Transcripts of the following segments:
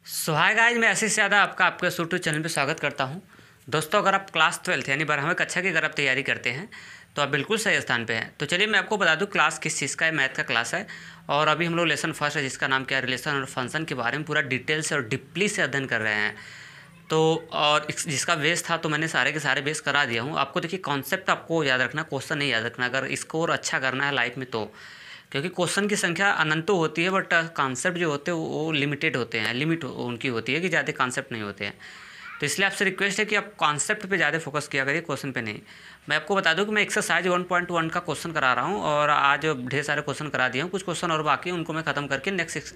Hi guys, मैं ऐसे से ज़्यादा आपका यूट्यूब चैनल पे स्वागत करता हूं। दोस्तों, अगर आप क्लास 12 यानी 12वीं कक्षा की अगर आप तैयारी करते हैं तो आप बिल्कुल सही स्थान पे हैं। तो चलिए मैं आपको बता दूं क्लास किस चीज़ का है। मैथ का क्लास है और अभी हम लोग लेसन फर्स्ट है जिसका नाम क्या है, रिलेशन और फंक्शन के बारे में पूरा डिटेल से और डीपली से अध्ययन कर रहे हैं। तो और जिसका बेस था तो मैंने सारे के सारे बेस करा दिया हूँ आपको। देखिए, कॉन्सेप्ट आपको याद रखना, क्वेश्चन नहीं याद रखना। अगर स्कोर अच्छा करना है लाइफ में तो, क्योंकि क्वेश्चन की संख्या अनंतों होती है बट कॉन्सेप्ट जो होते हैं वो लिमिटेड होते हैं। लिमिट उनकी होती है कि ज़्यादा कॉन्सेप्ट नहीं होते हैं। तो इसलिए आपसे रिक्वेस्ट है कि आप कॉन्सेप्ट पे ज़्यादा फोकस किया करिए, क्वेश्चन पे नहीं। मैं आपको बता दूं कि मैं एक्सरसाइज 1.1 का क्वेश्चन करा रहा हूं और आज ढेर सारे क्वेश्चन करा दिए हूँ। कुछ क्वेश्चन और बाकी हैं, उनको मैं ख़त्म करके नेक्स्ट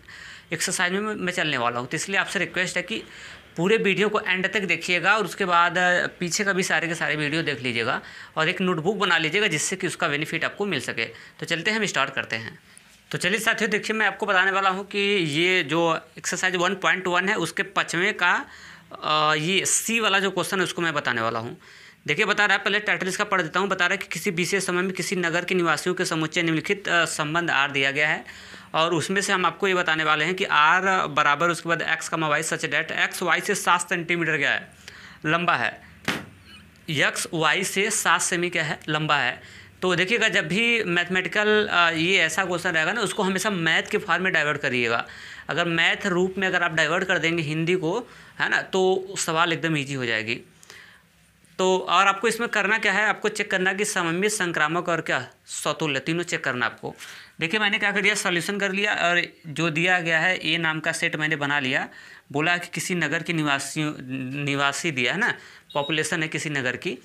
एक्सरसाइज में मैं चलने वाला हूँ। तो इसलिए आपसे रिक्वेस्ट है कि पूरे वीडियो को एंड तक देखिएगा और उसके बाद पीछे का भी सारे के सारे वीडियो देख लीजिएगा और एक नोटबुक बना लीजिएगा जिससे कि उसका बेनिफिट आपको मिल सके। तो चलते हैं, हम स्टार्ट करते हैं। तो चलिए साथियों, देखिए मैं आपको बताने वाला हूँ कि ये जो एक्सरसाइज 1.1 है उसके 5वें का ये सी वाला जो क्वेश्चन है उसको मैं बताने वाला हूँ। देखिए, बता रहा है, पहले टाइटल इसका पढ़ देता हूँ। बता रहा है कि किसी विशेष समय में किसी नगर के निवासियों के समुच्चय निम्नलिखित संबंध आर दिया गया है और उसमें से हम आपको ये बताने वाले हैं कि आर बराबर उसके बाद एक्स कमा वाई सच डेट एक्स वाई से 7 सेंटीमीटर क्या है, लंबा है। एक्स वाई से 7 सेमी क्या है, लंबा है। तो देखिएगा, जब भी मैथमेटिकल ये ऐसा क्वेश्चन रहेगा ना, उसको हमेशा मैथ के फॉर्म में डाइवर्ट करिएगा। अगर मैथ रूप में अगर आप डाइवर्ट कर देंगे हिंदी को, है ना, तो सवाल एकदम ईजी हो जाएगी। तो और आपको इसमें करना क्या है, आपको चेक करना कि सममित, संक्रामक और क्या सतुल्य, तीनों चेक करना आपको। देखिए, मैंने क्या कर दिया, सॉल्यूशन कर लिया और जो दिया गया है ए नाम का सेट मैंने बना लिया। बोला कि किसी नगर के निवासी दिया है ना, पॉपुलेशन है किसी नगर की,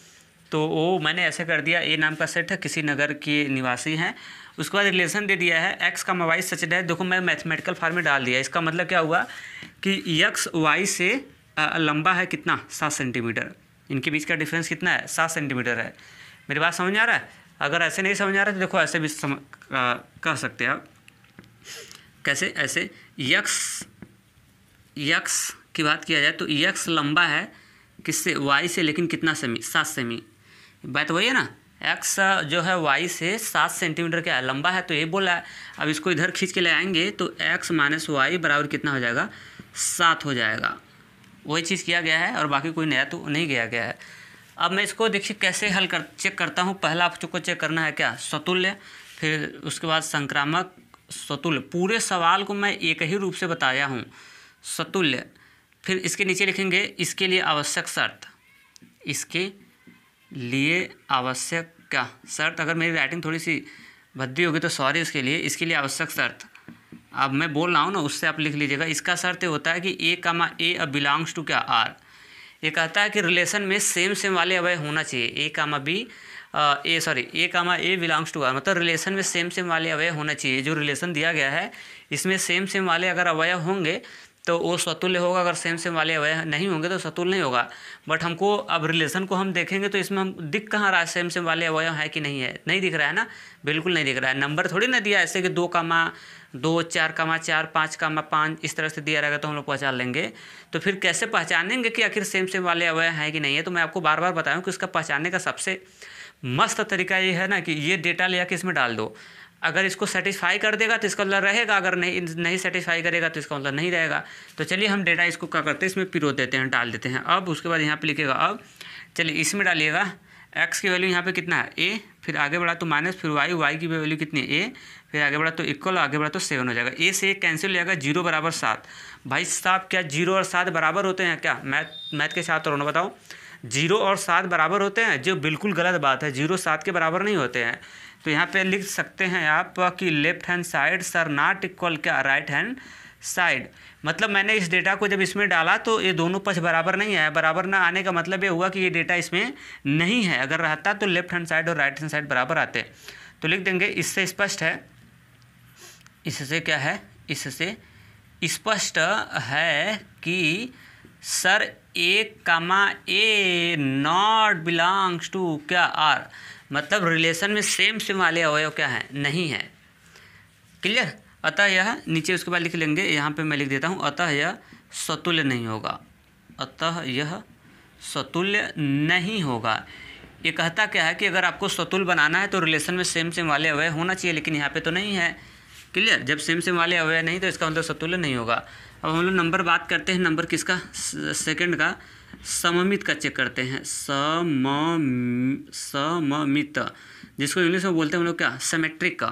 तो वो मैंने ऐसे कर दिया। ए नाम का सेट है, किसी नगर के निवासी हैं। उसके बाद रिलेशन दे दिया है एक्स का वाई सच डेट। देखो, मैं मैथमेटिकल फॉर्म में डाल दिया। इसका मतलब क्या हुआ कि एक्स वाई से लंबा है कितना, 7 सेंटीमीटर। इनके बीच का डिफरेंस कितना है, 7 सेंटीमीटर है। मेरी बात समझ आ रहा है? अगर ऐसे नहीं समझ आ रहा है तो देखो ऐसे भी कह सकते हैं आप। कैसे? ऐसे यक्स की बात किया जाए तो यक्स लंबा है किससे, वाई से, लेकिन कितना सेमी, 7 सेमी। बात वही है ना, एक्स जो है वाई से 7 सेंटीमीटर क्या है, लंबा है। तो ये बोला है। अब इसको इधर खींच के ले आएंगे तो एक्स माइनस वाई बराबर कितना हो जाएगा, 7 हो जाएगा। वही चीज़ किया गया है और बाकी कोई नया तो नहीं किया गया है। अब मैं इसको देखिए कैसे चेक करता हूँ। पहला आपको चेक करना है क्या, सतुल्य, फिर उसके बाद संक्रामक, सतुल्य। पूरे सवाल को मैं एक ही रूप से बताया हूँ, सतुल्य। फिर इसके नीचे लिखेंगे इसके लिए आवश्यक शर्त, इसके लिए आवश्यक क्या शर्त। अगर मेरी राइटिंग थोड़ी सी भद्दी होगी तो सॉरी उसके लिए। इसके लिए आवश्यक शर्त, अब मैं बोल रहा हूँ ना, उससे आप लिख लीजिएगा। इसका शर्त ये होता है कि ए कामा ए अब बिलोंग्स टू क्या, आर। ये कहता है कि रिलेशन में सेम वाले अवयव होना चाहिए। ए कामा ए बिलोंग्स टू आर, मतलब रिलेशन में सेम वाले अवयव होना चाहिए। जो रिलेशन दिया गया है इसमें सेम वाले अगर अवयव होंगे तो वो सतुल्य होगा। अगर सेम वाले अवयव नहीं होंगे तो सतुल्य नहीं होगा। बट हमको अब रिलेशन को हम देखेंगे तो इसमें हम दिख कहाँ रहा है, सेम वाले अवयव है कि नहीं है, नहीं दिख रहा है ना, बिल्कुल नहीं दिख रहा है। नंबर थोड़ी ना दिया ऐसे कि 2, 4, 4, 5, 5 इस तरह से दिया रहेगा तो हम लोग पहचान लेंगे। तो फिर कैसे पहचानेंगे कि आखिर सेम वाले अवयव हैं कि नहीं है। तो मैं आपको बार बार बताऊँ कि उसका पहचानने का सबसे मस्त तरीका ये है ना कि ये डेटा ले आके इसमें डाल दो। अगर इसको सेटिस्फाई कर देगा तो इसका मतलब रहेगा, अगर नहीं सेटिस्फाई करेगा तो इसका मतलब नहीं रहेगा। तो चलिए हम डेटा इसको क्या करते हैं, इसमें पिरो देते हैं, डाल देते हैं। अब उसके बाद यहाँ पे लिखेगा, अब चलिए इसमें डालिएगा एक्स की वैल्यू यहाँ पे कितना है, ए, फिर आगे बढ़ा तो माइनस, फिर वाई की वैल्यू कितनी है, ए, फिर आगे बढ़ा तो इक्वल, आगे बढ़ा तो 7 हो जाएगा। ए से एक कैंसिल हो जाएगा, 0 बराबर 7। भाई साहब, क्या 0 और 7 बराबर होते हैं क्या? मैथ के साथ और बताओ, 0 और 7 बराबर होते हैं? जो बिल्कुल गलत बात है, 0 7 के बराबर नहीं होते हैं। तो यहाँ पे लिख सकते हैं आप कि left hand side sir not equal क्या, राइट हैंड साइड। मतलब मैंने इस डेटा को जब इसमें डाला तो ये दोनों पक्ष बराबर नहीं आया। बराबर ना आने का मतलब ये हुआ कि ये डेटा इसमें नहीं है। अगर रहता तो लेफ्ट हैंड साइड और राइट हैंड साइड बराबर आते। तो लिख देंगे, इससे स्पष्ट है, इससे क्या है, इससे स्पष्ट है कि sir a not belongs to क्या, आर। मतलब रिलेशन में सेम वाले अवयव क्या है, नहीं है। क्लियर? अतः यह, नीचे उसके बाद लिख लेंगे, यहाँ पे मैं लिख देता हूँ, अतः यह सतुल्य नहीं होगा। अतः यह सतुल्य नहीं होगा। ये कहता क्या है कि अगर आपको सतुल्य बनाना है तो रिलेशन में सेम वाले अवयव होना चाहिए, लेकिन यहाँ पे तो नहीं है। क्लियर। जब सेम सेम वाले अवयव नहीं तो इसका मतलब समतुल्य नहीं होगा। अब हम लोग नंबर बात करते हैं, नंबर किसका, सेकंड का, सममित का चेक करते हैं। सममित, जिसको इंग्लिश में बोलते हैं हम लोग क्या, सिमेट्रिक का।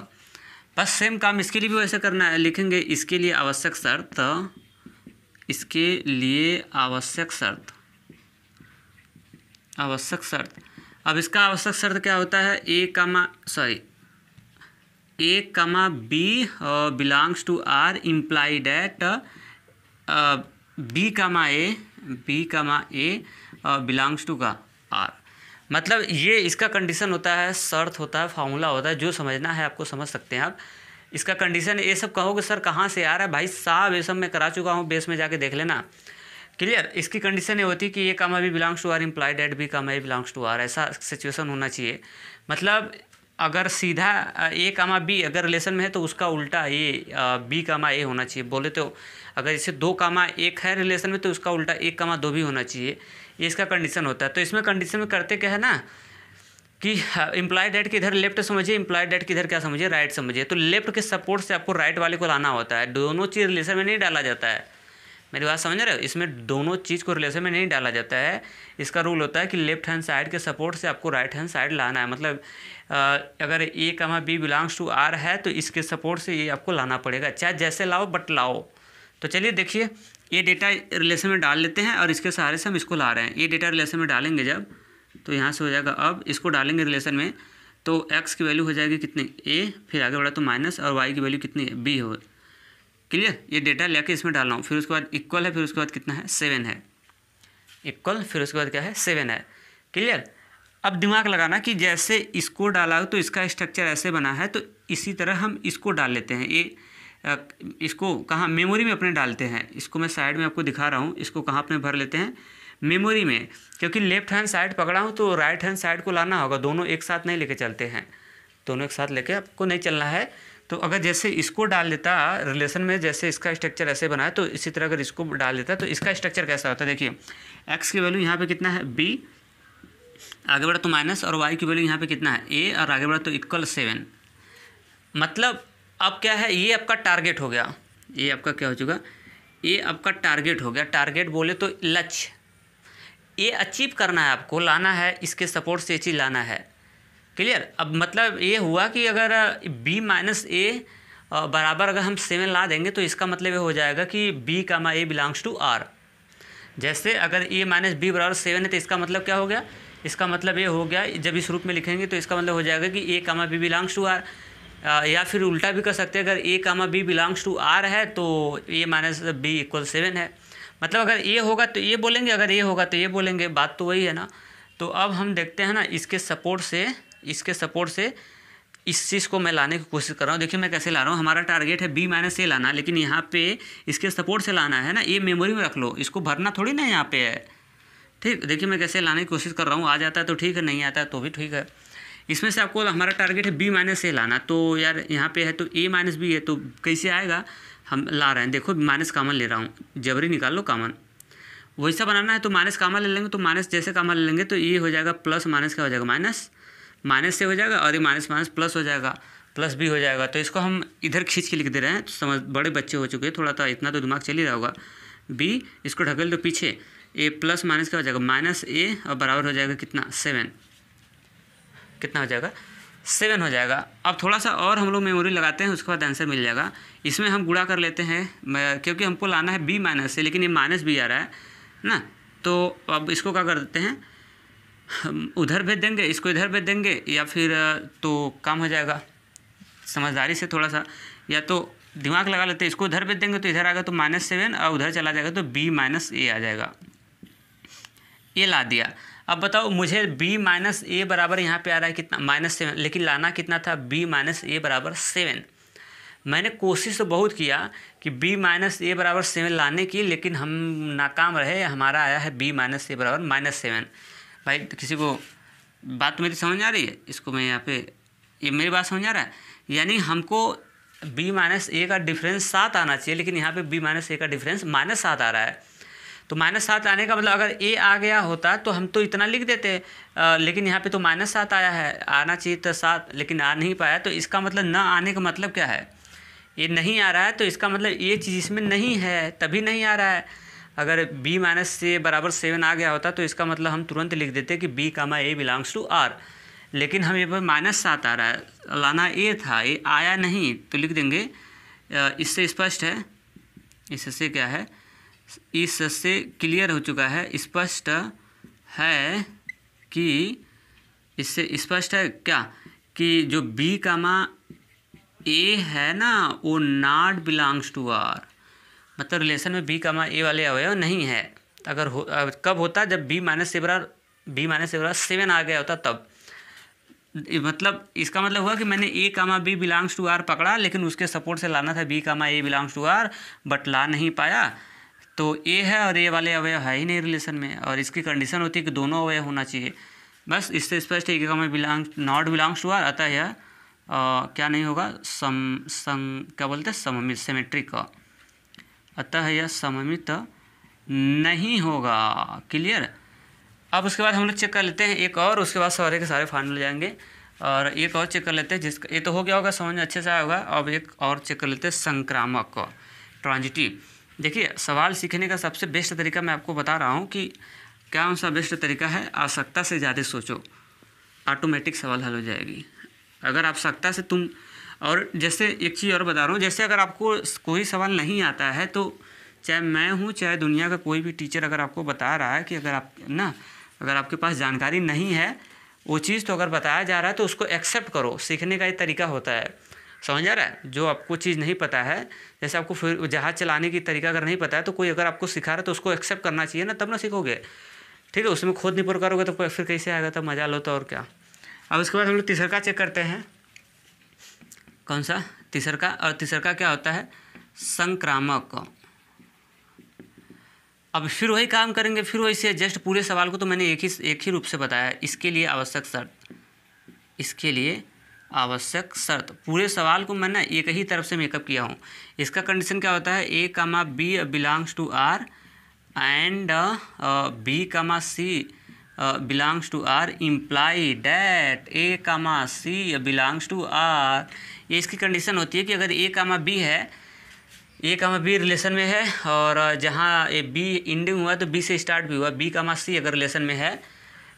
बस सेम काम इसके लिए भी वैसे करना है, लिखेंगे इसके लिए आवश्यक शर्त, इसके लिए आवश्यक शर्त, आवश्यक शर्त। अब इसका आवश्यक शर्त क्या होता है, a comma b belongs to are imply that b comma a belongs to का आर। मतलब ये इसका कंडीशन होता है, शर्त होता है, फार्मूला होता है, जो समझना है आपको समझ सकते हैं आप। इसका कंडीशन ये सब कहोगे सर कहाँ से आ रहा है, भाई साहब ये सब मैं करा चुका हूँ, बेस में जाके देख लेना। क्लियर। इसकी कंडीशन ये होती है कि a comma b belongs to are imply that b comma a belongs to r, ऐसा सिचुएशन होना चाहिए। मतलब अगर सीधा ए कमा बी अगर रिलेशन में है तो उसका उल्टा ए बी कमा ए होना चाहिए। बोले तो अगर इसे 2 कमा 1 है रिलेशन में तो उसका उल्टा 1 कमा 2 भी होना चाहिए। ये इसका कंडीशन होता है। तो इसमें कंडीशन में करते क्या है ना कि इम्प्लाई डैट के इधर लेफ्ट समझिए, इम्प्लाई डैट के इधर क्या समझिए, राइट समझिए। तो लेफ्ट के सपोर्ट से आपको राइट वाले को लाना होता है। दोनों चीज़ रिलेशन में नहीं डाला जाता है, मेरी बात समझ रहे हो। इसमें दोनों चीज़ को रिलेशन में नहीं डाला जाता है। इसका रूल होता है कि लेफ्ट हैंड साइड के सपोर्ट से आपको राइट हैंड साइड लाना है। मतलब अगर ए comma b belongs to r है तो इसके सपोर्ट से ये आपको लाना पड़ेगा, चाहे जैसे लाओ बट लाओ। तो चलिए देखिए, ये डेटा रिलेशन में डाल लेते हैं और इसके सहारे से हम इसको ला रहे हैं। ये डेटा रिलेशन में डालेंगे जब, तो यहाँ से हो जाएगा, अब इसको डालेंगे रिलेशन में तो x की वैल्यू हो जाएगी कितनी, a, फिर आगे बढ़ा तो माइनस, और y की वैल्यू कितनी है, b हो। क्लियर। ये डेटा लेके इसमें डाल रहा हूँ, फिर उसके बाद इक्वल है, फिर उसके बाद कितना है, 7 है, इक्वल, फिर उसके बाद क्या है, 7 है। क्लियर। अब दिमाग लगाना कि जैसे इसको डाला हो तो इसका स्ट्रक्चर ऐसे बना है, तो इसी तरह हम इसको डाल लेते हैं। ये इसको कहाँ, मेमोरी में अपने डालते हैं। इसको मैं साइड में आपको दिखा रहा हूँ, इसको कहाँ अपने भर लेते हैं, मेमोरी में। क्योंकि लेफ्ट हैंड साइड पकड़ा हूँ तो राइट हैंड साइड को लाना होगा, दोनों एक साथ नहीं लेके चलते हैं, दोनों एक साथ लेके आपको नहीं चलना है। तो अगर जैसे इसको डाल देता रिलेशन में, जैसे इसका स्ट्रक्चर ऐसे बना है, तो इसी तरह अगर इसको डाल देता तो इसका स्ट्रक्चर कैसा होता है, देखिए x की वैल्यू यहाँ पे कितना है, b, आगे बढ़ा तो माइनस, और y की वैल्यू यहाँ पे कितना है, a, और आगे बढ़ा तो इक्वल 7। मतलब अब क्या है, ये आपका टारगेट हो गया, ये आपका क्या हो चुका, ये आपका टारगेट हो गया। टारगेट बोले तो लक्ष्य, ये अचीव करना है आपको, लाना है, इसके सपोर्ट से ये चीज़ लाना है। क्लियर। अब मतलब ये हुआ कि अगर b माइनस ए बराबर अगर हम 7 ला देंगे तो इसका मतलब ये हो जाएगा कि b कमा ए बिलोंग्स टू आर। जैसे अगर a माइनस बी बराबर 7 है तो इसका मतलब क्या हो गया, इसका मतलब ये हो गया, जब इस रूप में लिखेंगे तो इसका मतलब हो जाएगा कि a कमा बी बिलोंग्स टू आर। या फिर उल्टा भी कर सकते हैं, अगर a कमा बी बिलोंग्स टू आर है तो a माइनस बी इक्वल 7 है। मतलब अगर ये होगा तो ये बोलेंगे, अगर ये होगा तो ये बोलेंगे, बात तो वही है ना। तो अब हम देखते हैं ना, इसके सपोर्ट से इस चीज़ को मैं लाने की कोशिश कर रहा हूँ। देखिए मैं कैसे ला रहा हूँ, हमारा टारगेट है b माइनस ए लाना, लेकिन यहाँ पे इसके सपोर्ट से लाना है ना, ये मेमोरी में रख लो, इसको भरना थोड़ी ना यहाँ पे है। ठीक, देखिए मैं कैसे लाने की कोशिश कर रहा हूँ, आ जाता है तो ठीक है, नहीं आता है तो भी ठीक है। इसमें से आपको, हमारा टारगेट है b माइनस ए लाना, तो यार यहाँ पे है तो a माइनस बी है, तो कैसे आएगा, हम ला रहे हैं, देखो माइनस कॉमन ले रहा हूँ, जबरी निकाल लो कॉमन। वैसा बनाना है तो माइनस कॉमन ले लेंगे, तो माइनस जैसे कॉमन ले लेंगे तो ये हो जाएगा प्लस, माइनस क्या हो जाएगा, माइनस, माइनस से हो जाएगा, और ये माइनस माइनस प्लस हो जाएगा, प्लस भी हो जाएगा। तो इसको हम इधर खींच के लिख दे रहे हैं, तो समझ, बड़े बच्चे हो चुके हैं, थोड़ा तो इतना तो दिमाग चल ही रहा होगा। b, इसको ढकेल दो पीछे, a प्लस माइनस क्या हो जाएगा, माइनस a, और बराबर हो जाएगा कितना, 7, कितना हो जाएगा, 7 हो जाएगा। अब थोड़ा सा और हम लोग मेमोरी लगाते हैं, उसके बाद आंसर मिल जाएगा। इसमें हम गुणा कर लेते हैं, क्योंकि हमको लाना है b माइनस से, लेकिन ये माइनस भी आ रहा है ना, तो अब इसको क्या कर देते हैं, उधर भेज देंगे, इसको इधर भेज देंगे, या फिर तो काम हो जाएगा समझदारी से थोड़ा सा, या तो दिमाग लगा लेते हैं, इसको उधर भेज देंगे तो इधर आएगा तो -7, और उधर चला जाएगा तो b माइनस ए आ जाएगा। ये ला दिया। अब बताओ मुझे b माइनस ए बराबर यहाँ पे आ रहा है कितना, -7, लेकिन लाना कितना था, b माइनस ए बराबर 7। मैंने कोशिश तो बहुत किया कि b माइनस ए बराबर 7 लाने की, लेकिन हम नाकाम रहे, हमारा आया है b माइनस ए बराबर -7। भाई किसी को बात मेरी समझ आ रही है, इसको मैं यहाँ पे, ये मेरी बात समझ आ रहा है, यानी हमको b माइनस ए का डिफरेंस 7 आना चाहिए, लेकिन यहाँ पे b माइनस ए का डिफरेंस -7 आ रहा है। तो -7 आने का मतलब अगर a आ गया होता तो हम तो इतना लिख देते, लेकिन यहाँ पे तो -7 आया है, आना चाहिए था 7, लेकिन आ नहीं पाया। तो इसका मतलब न आने का मतलब क्या है, ये नहीं आ रहा है तो इसका मतलब ये चीज़ इसमें नहीं है, तभी नहीं आ रहा है। अगर b माइनस से बराबर 7 आ गया होता तो इसका मतलब हम तुरंत लिख देते कि b comma a belongs to r, लेकिन हम ये पर -7 आ रहा है, लाना a था, ये आया नहीं तो लिख देंगे। इससे स्पष्ट है, इससे क्या है, इससे क्लियर हो चुका है, स्पष्ट है कि इससे स्पष्ट है क्या कि जो b कामा a है ना वो नॉट बिलोंग्स टू r, मतलब रिलेशन में b कामा a वाले अवयव नहीं है। अगर कब होता, जब b माइनस से बराबर 7 आ गया होता तब। मतलब इसका मतलब हुआ कि मैंने a comma b belongs to r पकड़ा, लेकिन उसके सपोर्ट से लाना था b comma a belongs to r, but ला नहीं पाया। तो a है और a वाले अवयव है ही नहीं रिलेशन में, और इसकी कंडीशन होती है कि दोनों अवयव होना चाहिए। बस इससे स्पष्ट है कि कामा नॉट बिलोंग्स टू r, अतः यह क्या नहीं होगा, क्या बोलते हैं, सममित, सिमेट्रिक का, अतः यह सममित नहीं होगा। क्लियर। अब उसके बाद हम लोग चेक कर लेते हैं एक और, उसके बाद सारे के सारे फाइनल जाएंगे। और एक और चेक कर लेते हैं जिसका ये तो हो गया होगा, समझ में अच्छे से आया होगा। अब एक और चेक कर लेते हैं, संक्रामक, ट्रांजिटिव। देखिए सवाल सीखने का सबसे बेस्ट तरीका मैं आपको बता रहा हूँ कि क्या कौन सा बेस्ट तरीका है, आवश्यकता से ज़्यादा सोचो, ऑटोमेटिक सवाल हल हो जाएगी। अगर आवश्यकता से तुम, और जैसे एक चीज़ और बता रहा हूँ, जैसे अगर आपको कोई सवाल नहीं आता है तो चाहे मैं हूँ चाहे दुनिया का कोई भी टीचर अगर आपको बता रहा है कि अगर आपके पास जानकारी नहीं है वो चीज़, तो अगर बताया जा रहा है तो उसको एक्सेप्ट करो। सीखने का एक तरीका होता है, समझ आ रहा है। जो आपको चीज़ नहीं पता है, जैसे आपको फिर जहाज़ चलाने की तरीका अगर नहीं पता है तो कोई अगर आपको सिखा रहा है तो उसको एक्सेप्ट करना चाहिए ना, तब ना सीखोगे। ठीक है, उसमें खुद नहीं करोगे तो फिर कैसे आएगा, तब मजा लो तो और क्या। अब उसके बाद हम लोग तीसरा चेक करते हैं, कौन सा, तीसरा। और तीसरा क्या होता है, संक्रामक। अब फिर वही काम करेंगे, फिर वही से जस्ट पूरे सवाल को तो मैंने एक ही रूप से बताया है। इसके लिए आवश्यक शर्त, पूरे सवाल को मैंने एक ही तरफ से मेकअप किया हूँ। इसका कंडीशन क्या होता है, a comma b belongs to r and b comma c belongs to r imply that a comma c belongs to r। ये इसकी कंडीशन होती है कि अगर a कामा b है, a कामा b रिलेशन में है, और जहाँ ए b इंडिंग हुआ तो b से स्टार्ट भी हुआ, b कामा c अगर रिलेशन में है,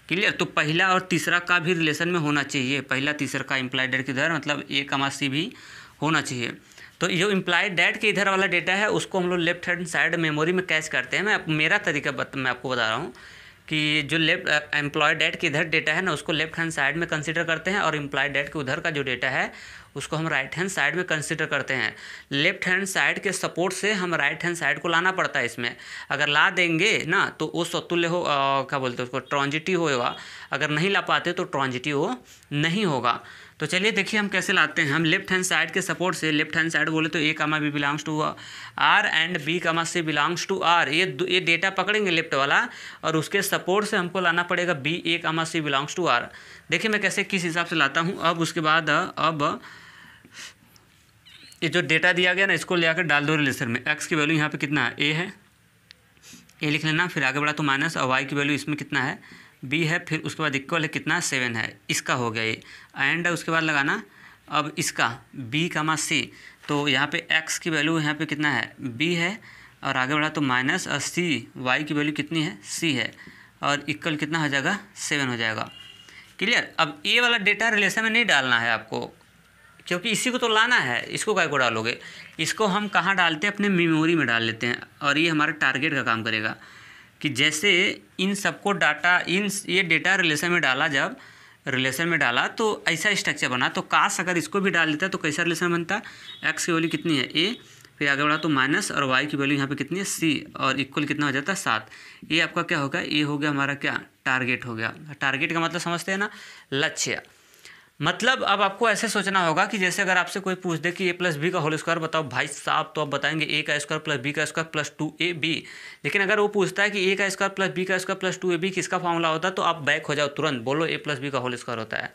क्लियर, तो पहला और तीसरा का भी रिलेशन में होना चाहिए। पहला तीसरा का इम्प्लाइड डेट के इधर, मतलब a कामा c भी होना चाहिए। तो जो इम्प्लाइड डेट के इधर वाला डेटा है उसको हम लोग लेफ्ट हैंड साइड मेमोरी में कैच करते हैं। मेरा तरीका मैं आपको बता रहा हूँ कि जो लेफ्ट एम्प्लॉयड डेट के इधर डेटा है ना उसको लेफ्ट हैंड साइड में कंसीडर करते हैं, और एम्प्लॉयड डेट के उधर का जो डेटा है उसको हम राइट हैंड साइड में कंसीडर करते हैं। लेफ्ट हैंड साइड के सपोर्ट से हम राइट हैंड साइड को लाना पड़ता है इसमें। अगर ला देंगे ना तो वो समतुल्य हो, क्या बोलते हैं उसको, ट्रांजिटिव होगा। अगर नहीं ला पाते तो ट्रांजिटिव नहीं होगा। तो चलिए देखिए हम कैसे लाते हैं। हम लेफ्ट हैंड साइड के सपोर्ट से, लेफ्ट हैंड साइड बोले तो a comma b belongs to r and b comma c belongs to r, ये डेटा पकड़ेंगे लेफ्ट वाला, और उसके सपोर्ट से हमको लाना पड़ेगा b a comma c belongs to r। देखिए मैं कैसे किस हिसाब से लाता हूँ। अब उसके बाद अब ये जो डेटा दिया गया ना इसको ले आकर डाल दो रिलेशन में। x की वैल्यू यहाँ पे कितना है, a है, a लिख लेना, फिर आगे बढ़ा तो माइनस, और y की वैल्यू इसमें कितना है, b है, फिर उसके बाद इक्वल है कितना, 7 है, इसका हो गया ये, एंड उसके बाद लगाना अब इसका b कामा c, तो यहाँ पे x की वैल्यू यहाँ पे कितना है, b है, और आगे बढ़ा तो माइनस, और c y की वैल्यू कितनी है, c है, और इक्वल कितना हो जाएगा, 7 हो जाएगा। क्लियर। अब a वाला डेटा रिलेशन में नहीं डालना है आपको, क्योंकि इसी को तो लाना है, इसको काय को डालोगे, इसको हम कहाँ डालते हैं, अपने मेमोरी में डाल लेते हैं, और ये हमारे टारगेट का काम करेगा कि जैसे इन सबको डाटा, ये डेटा रिलेशन में डाला, जब रिलेशन में डाला तो ऐसा स्ट्रक्चर बना। तो काश अगर इसको भी डाल देता तो कैसा रिलेशन बनता, x की वैल्यू कितनी है, a, फिर आगे बढ़ा तो माइनस, और y की वैल्यू यहाँ पे कितनी है, c, और इक्वल कितना हो जाता है, 7। ये आपका क्या होगा, ये हो गया हमारा क्या, टारगेट हो गया। टारगेट का मतलब समझते हैं ना, लक्ष्य। मतलब अब आपको ऐसे सोचना होगा कि जैसे अगर आपसे कोई पूछ दे कि a प्लस बी का होल स्क्वायर बताओ, भाई साहब तो आप बताएंगे a का स्क्वायर प्लस b का स्क्वायर प्लस 2ab। लेकिन अगर वो पूछता है कि a का स्क्वायर प्लस b का स्क्वायर प्लस 2ab किसका फॉर्मूला होता है, तो आप बैक हो जाओ तुरंत, बोलो a प्लस बी का होल स्क्वायर होता है।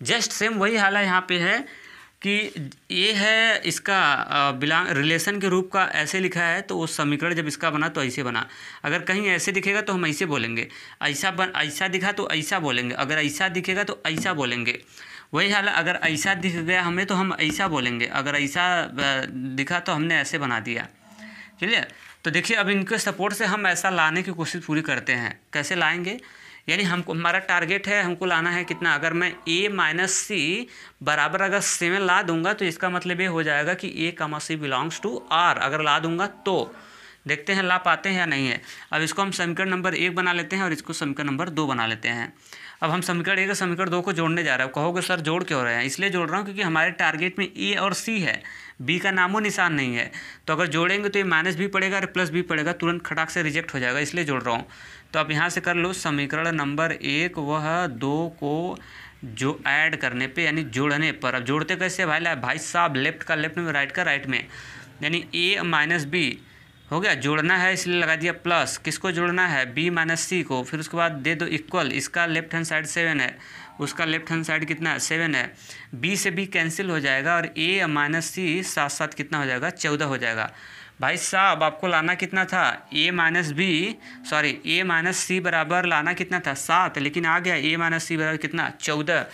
जस्ट सेम वही हाल है यहाँ पे है कि ये है इसका रिलेशन के रूप का ऐसे लिखा है, तो वो समीकरण जब इसका बना तो ऐसे बना। अगर कहीं ऐसे दिखेगा तो हम ऐसे बोलेंगे, ऐसा दिखा तो ऐसा बोलेंगे, अगर ऐसा दिखेगा तो ऐसा बोलेंगे। वही हाल है, अगर ऐसा दिख गया हमें तो हम ऐसा बोलेंगे, अगर ऐसा दिखा तो हमने ऐसे बना दिया। क्लियर? तो देखिए अब इनके सपोर्ट से हम ऐसा लाने की कोशिश पूरी करते हैं। कैसे लाएंगे? यानी हमको, हमारा टारगेट है, हमको लाना है कितना, अगर मैं a माइनस सी बराबर अगर 7 ला दूंगा तो इसका मतलब ये हो जाएगा कि a कमा सी बिलोंग्स टू r। अगर ला दूंगा तो देखते हैं ला पाते हैं या नहीं है। अब इसको हम समीकरण नंबर 1 बना लेते हैं और इसको समीकरण नंबर 2 बना लेते हैं। अब हम समीकरण 1 और समीकरण 2 को जोड़ने जा रहे हैं। कहोगे सर जोड़ क्यों रहे हैं? इसलिए जोड़ रहा हूँ क्योंकि हमारे टारगेट में a और c है, b का नामो निशान नहीं है। तो अगर जोड़ेंगे तो ये माइनस भी पड़ेगा और प्लस भी पड़ेगा, तुरंत खटाक से रिजेक्ट हो जाएगा, इसलिए जोड़ रहा हूँ। तो आप यहाँ से कर लो, समीकरण नंबर 1 वह 2 को जो ऐड करने पे यानी जोड़ने पर। अब जोड़ते कैसे भाई साहब, लेफ्ट का लेफ्ट में, राइट का राइट में, यानी a माइनस बी हो गया। जोड़ना है इसलिए लगा दिया प्लस, किसको जोड़ना है, b माइनस सी को। फिर उसके बाद दे दो इक्वल, इसका लेफ्ट हैंड साइड 7 है, उसका लेफ्ट हैंड साइड कितना है, 7 है। b से b कैंसिल हो जाएगा और a माइनस सी साथ साथ कितना हो जाएगा, 14 हो जाएगा। भाई साहब आपको लाना कितना था, a माइनस सी बराबर लाना कितना था, 7, लेकिन आ गया a माइनस सी बराबर कितना, 14।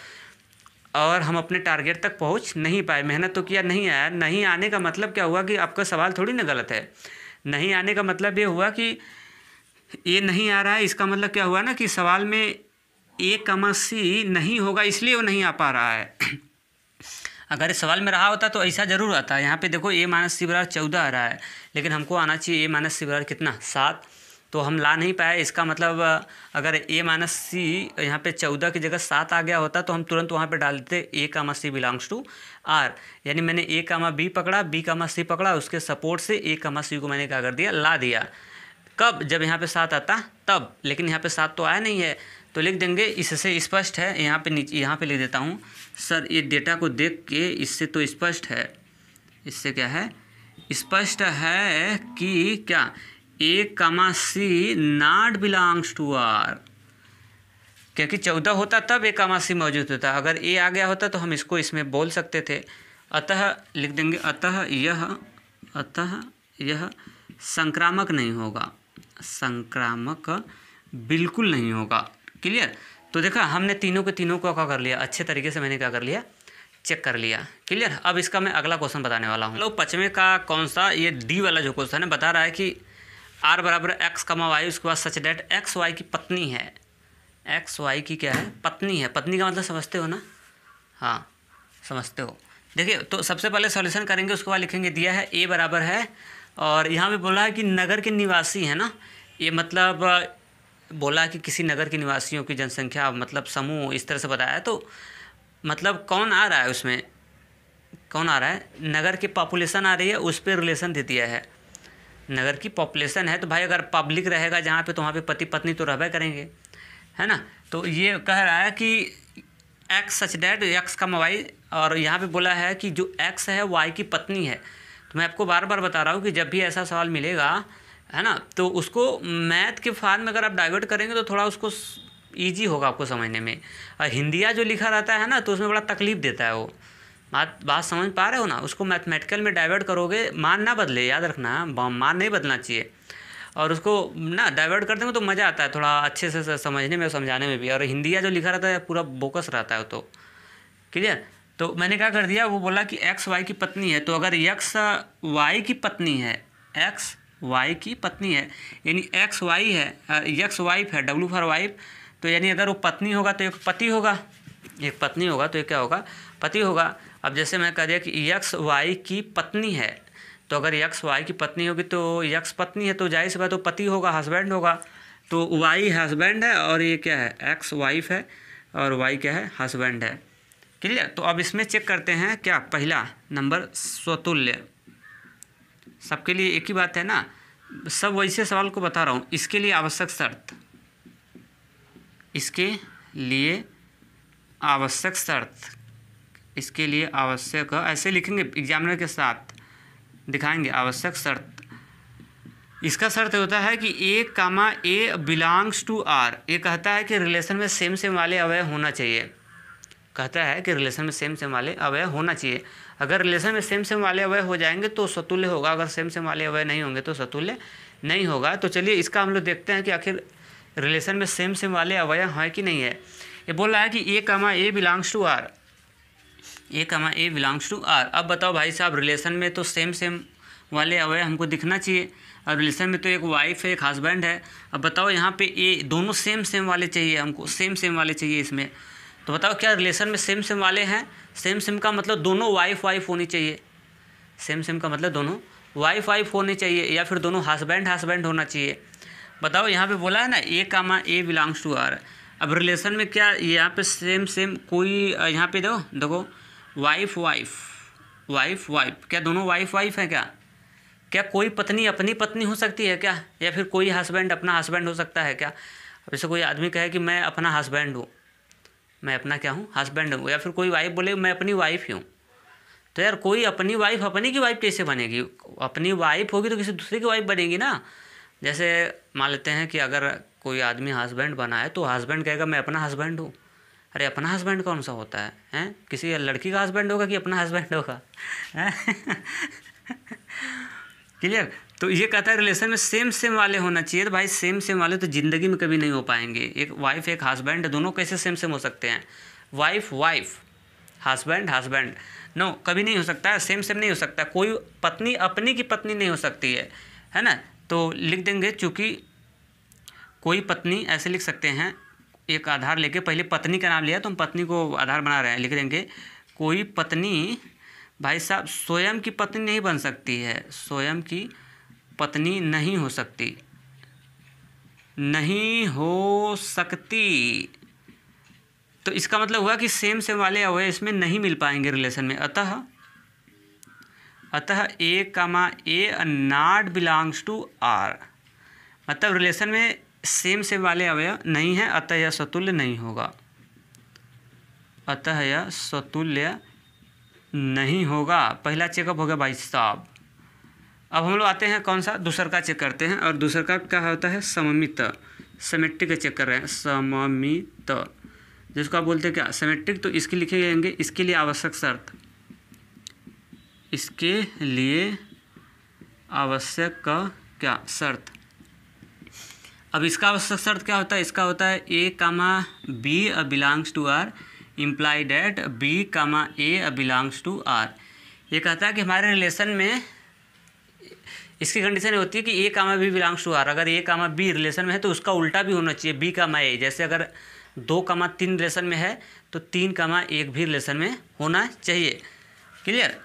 और हम अपने टारगेट तक पहुंच नहीं पाए। मेहनत तो किया, नहीं आया। नहीं आने का मतलब क्या हुआ कि आपका सवाल थोड़ी ना गलत है। नहीं आने का मतलब ये हुआ कि ये नहीं आ रहा है, इसका मतलब क्या हुआ ना कि सवाल में a कमा सी नहीं होगा, इसलिए वो नहीं आ पा रहा है। अगर इस सवाल में रहा होता तो ऐसा जरूर आता। यहाँ पे देखो a माइनस सी बराबर 14 आ रहा है, लेकिन हमको आना चाहिए a माइनस सी बराबर कितना, 7। तो हम ला नहीं पाए। इसका मतलब अगर a माइनस सी यहाँ पे 14 की जगह 7 आ गया होता तो हम तुरंत वहाँ पे डाल देते a comma c belongs to r। यानी मैंने a कामा b पकड़ा, b कामा c पकड़ा, उसके सपोर्ट से a कामा c को मैंने क्या कर दिया, ला दिया। कब? जब यहाँ पे 7 आता तब, लेकिन यहाँ पे 7 तो आया नहीं है। तो लिख देंगे, इससे स्पष्ट है, यहाँ पे नीचे यहाँ पे लिख देता हूँ। सर ये डेटा को देख के इससे तो स्पष्ट है, इससे क्या है, स्पष्ट है कि क्या a कमा सी नॉट बिलोंग्स टू r, क्योंकि 14 होता तब a कमा सी मौजूद होता। अगर a आ गया होता तो हम इसको इसमें बोल सकते थे। अतः लिख देंगे, अतः यह संक्रामक नहीं होगा, संक्रामक बिल्कुल नहीं होगा। क्लियर? तो देखा हमने तीनों के तीनों को क्या कर लिया, अच्छे तरीके से मैंने क्या कर लिया, चेक कर लिया। क्लियर? अब इसका मैं अगला क्वेश्चन बताने वाला हूँ। चलो 5वें का कौन सा, ये डी वाला जो क्वेश्चन है, बता रहा है कि r बराबर x कमा वाई, उसके बाद सच डेट एक्स वाई की पत्नी है। एक्स वाई की क्या है, पत्नी है। पत्नी का मतलब समझते हो ना? हाँ समझते हो। देखिए तो सबसे पहले सॉल्यूशन करेंगे, उसके बाद लिखेंगे दिया है a बराबर है, और यहाँ पे बोला है कि नगर के निवासी है ना, ये मतलब बोला कि किसी नगर के निवासियों की जनसंख्या मतलब समूह इस तरह से बताया है। तो मतलब कौन आ रहा है उसमें, कौन आ रहा है, नगर की पॉपुलेशन आ रही है, उस पर रिलेशन दे दिया है। नगर की पॉपुलेशन है तो भाई अगर पब्लिक रहेगा जहाँ पे तो वहाँ पे पति पत्नी तो रहबे करेंगे, है ना। तो ये कह रहा है कि एक्स सच डैट एक्स का वाई, और यहाँ पे बोला है कि जो एक्स है वाई की पत्नी है। तो मैं आपको बार बार बता रहा हूँ कि जब भी ऐसा सवाल मिलेगा, है ना, तो उसको मैथ के फार्म में अगर आप डाइवर्ट करेंगे तो थोड़ा उसको ईजी होगा आपको समझने में। और हिंदिया जो लिखा रहता है ना तो उसमें बड़ा तकलीफ देता है वो। बात समझ पा रहे हो ना? उसको मैथमेटिकल में डाइवर्ट करोगे, मान ना बदले, याद रखना, मान नहीं बदलना चाहिए। और उसको ना डाइवर्ट कर देंगे तो मज़ा आता है थोड़ा अच्छे से समझने में, समझाने में भी। और हिंदिया जो लिखा रहता है पूरा बोकस रहता है तो। क्लियर? तो मैंने क्या कर दिया, वो बोला कि एक्स वाई की पत्नी है। तो अगर एक्स वाई की पत्नी है, एक्स वाई की पत्नी है यानी एक्स वाई है, एक्स वाइफ है, डब्ल्यू फॉर वाइफ। तो यानी अगर वो पत्नी होगा तो एक पति होगा, एक पत्नी होगा तो ये क्या होगा, पति होगा। अब जैसे मैं कह दिया कि एक्स वाई की पत्नी है, तो अगर एक्स वाई की पत्नी होगी तो एक्स पत्नी है तो जाहिर सी बात तो पति होगा, हस्बैंड होगा। तो वाई हस्बैंड है और ये क्या है, एक्स वाइफ है, और वाई क्या है, हस्बैंड है। क्लियर? तो अब इसमें चेक करते हैं क्या, पहला नंबर स्वतुल्य। सबके लिए एक ही बात है ना, सब वैसे सवाल को बता रहा हूँ। इसके लिए आवश्यक शर्त, इसके लिए आवश्यक शर्त, इसके लिए आवश्यक, ऐसे लिखेंगे एग्जामिनर के साथ दिखाएंगे आवश्यक शर्त। इसका शर्त होता है कि ए कामा ए बिलोंग्स टू आर। ये कहता है कि रिलेशन में सेम सेम वाले अवयव होना चाहिए, कहता है कि रिलेशन में सेम सेम वाले अवयव होना चाहिए। अगर रिलेशन में सेम सेम वाले अवयव हो जाएंगे तो स्वतुल्य होगा, अगर सेम सेम वाले अवयव नहीं होंगे तो स्वतुल्य नहीं होगा। तो चलिए इसका हम लोग देखते हैं कि आखिर रिलेशन में सेम सेम वाले अवयव हैं कि नहीं है। ये बोल रहा है कि ए कामा ए बिलोंग्स टू आर, ए कमा ए बिलोंग्स टू आर। अब बताओ भाई साहब, रिलेशन में तो सेम सेम वाले अवयव हमको दिखना चाहिए, और रिलेशन में तो एक वाइफ है एक हस्बैंड है। अब बताओ यहाँ पे ए दोनों सेम सेम वाले चाहिए, हमको सेम सेम वाले चाहिए इसमें। तो बताओ क्या रिलेशन में सेम सेम वाले हैं? सेम सेम का मतलब दोनों वाइफ वाइफ होनी चाहिए। सेम सेम का मतलब दोनों वाइफ वाइफ होनी चाहिए, या फिर दोनों हस्बैंड हस्बैंड होना चाहिए। बताओ यहाँ पे बोला है ना ए कामा ए बिलोंग्स टू आर। अब रिलेशन में क्या यहाँ पे सेम सेम कोई, यहाँ पे देखो वाइफ वाइफ वाइफ वाइफ, क्या दोनों वाइफ वाइफ है क्या? क्या कोई पत्नी अपनी पत्नी हो सकती है क्या? या फिर कोई हस्बैंड अपना हस्बैंड हो सकता है क्या? अब जैसे कोई आदमी कहे कि मैं अपना हस्बैंड हूँ, मैं अपना क्या हूँ? हस्बैंड हूँ। या फिर कोई वाइफ बोले मैं अपनी वाइफ ही हूँ। तो यार कोई अपनी वाइफ अपनी की वाइफ कैसे बनेगी? अपनी वाइफ होगी तो किसी दूसरे की वाइफ बनेगी ना। जैसे मान लेते हैं कि अगर कोई आदमी हस्बैंड बना है तो हस्बैंड कहेगा मैं अपना हस्बैंड हूँ। अरे अपना हस्बैंड कौन सा होता है? हैं? किसी लड़की का हस्बैंड होगा कि अपना हस्बैंड होगा? क्लियर? तो ये कहता है रिलेशन में सेम सेम वाले होना चाहिए। तो भाई सेम सेम वाले तो ज़िंदगी में कभी नहीं हो पाएंगे। एक वाइफ एक हस्बैंड, दोनों कैसे सेम सेम हो सकते हैं? Wife wife, husband husband, no, कभी नहीं हो सकता है। सेम सेम नहीं हो सकता। कोई पत्नी अपनी की पत्नी नहीं हो सकती है ना। तो लिख देंगे, चूँकि कोई पत्नी ऐसे लिख सकते हैं, एक आधार लेके पहले पत्नी का नाम लिया तो हम पत्नी को आधार बना रहे हैं, लिख देंगे कोई पत्नी भाई साहब स्वयं की पत्नी नहीं बन सकती है। स्वयं की पत्नी नहीं हो सकती, नहीं हो सकती। तो इसका मतलब हुआ कि सेम सेम वाले अवयव इसमें नहीं मिल पाएंगे रिलेशन में। अतः ए कामा ए नॉट बिलोंग्स टू आर, मतलब रिलेशन में सेम सेम वाले अवयव नहीं है, अतः यह स्वतुल्य नहीं होगा। अतः यह स्वतुल्य नहीं होगा। पहला चेकअप हो गया भाई साहब। अब हम लोग आते हैं कौन सा, दूसर का चेक करते हैं। और दूसर का क्या होता है? सममित, सिमेट्रिक का चेक कर रहे हैं। सममित जिसको आप बोलते हैं क्या? सिमेट्रिक। तो इसके लिखे जाएंगे इसके लिए आवश्यक शर्त, इसके लिए आवश्यक का क्या शर्त। अब इसका आवश्यक शर्त क्या होता है? इसका होता है A comma B belongs to are imply that B comma A belongs to R. ये कहता है कि हमारे रिलेशन में इसकी कंडीशन होती है कि ए comma B belongs to are. अगर ए कामा बी रिलेशन में है तो उसका उल्टा भी होना चाहिए, बी कामा ए। जैसे अगर 2,3 रिलेशन में है तो 3,1 भी रिलेशन में होना चाहिए। क्लियर?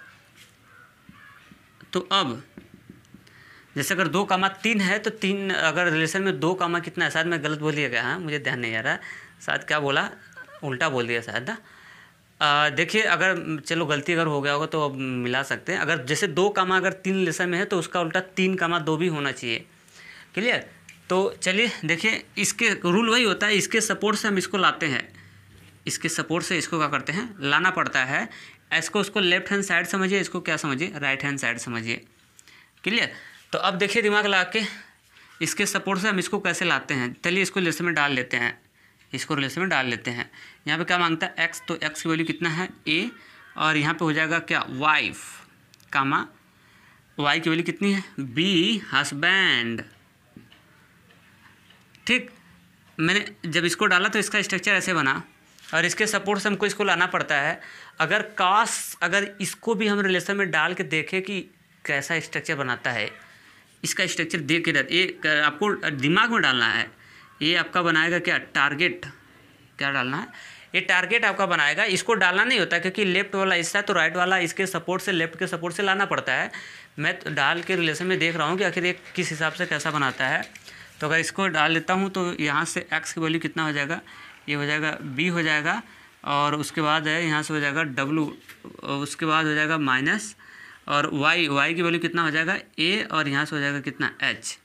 तो अब जैसे अगर 2,3 है तो 3, अगर रिलेशन में 2 कामा कितना है, शायद मैं गलत बोल दिया गया, हाँ मुझे ध्यान नहीं आ रहा, शायद क्या बोला, उल्टा बोल दिया शायद ना। देखिए अगर चलो गलती अगर हो गया होगा तो अब मिला सकते हैं। अगर जैसे 2 कामा अगर 3 रिलेशन में है तो उसका उल्टा 3,2 भी होना चाहिए। क्लियर? तो चलिए देखिए, इसके रूल वही होता है, इसके सपोर्ट से हम इसको लाते हैं, इसके सपोर्ट से इसको क्या करते हैं, लाना पड़ता है। इसको उसको लेफ्ट हैंड साइड समझिए, इसको क्या समझिए, राइट हैंड साइड समझिए। क्लियर? तो अब देखिए दिमाग लगा के इसके सपोर्ट से हम इसको कैसे लाते हैं। चलिए इसको रिलेशन में डाल लेते हैं, इसको रिलेशन में डाल लेते हैं। यहाँ पे क्या मांगता है? एक्स, तो एक्स की वैल्यू कितना है? ए, और यहाँ पे हो जाएगा क्या? वाइफ कामा वाई की वैल्यू कितनी है? Be husband. ठीक, मैंने जब इसको डाला तो इसका स्ट्रक्चर ऐसे बना, और इसके सपोर्ट से हमको इसको लाना पड़ता है। अगर इसको भी हम रिलेशन में डाल के देखें कि कैसा स्ट्रक्चर बनाता है, इसका स्ट्रक्चर देख के आपको दिमाग में डालना है। ये आपका बनाएगा क्या? टारगेट। क्या डालना है? ये टारगेट आपका बनाएगा। इसको डालना नहीं होता क्योंकि लेफ्ट वाला हिस्सा है तो राइट वाला इसके सपोर्ट से, लेफ्ट के सपोर्ट से लाना पड़ता है। मैं तो डाल के रिलेशन में देख रहा हूँ कि आखिर ये किस हिसाब से कैसा बनाता है। तो अगर इसको डाल लेता हूँ तो यहाँ से एक्स की वैल्यू कितना हो जाएगा? ये हो जाएगा बी हो जाएगा, और उसके बाद है यहाँ से हो जाएगा डब्लू, उसके बाद हो जाएगा माइनस, और वाई की वैल्यू कितना हो जाएगा? ए, और यहाँ से हो जाएगा कितना? एच।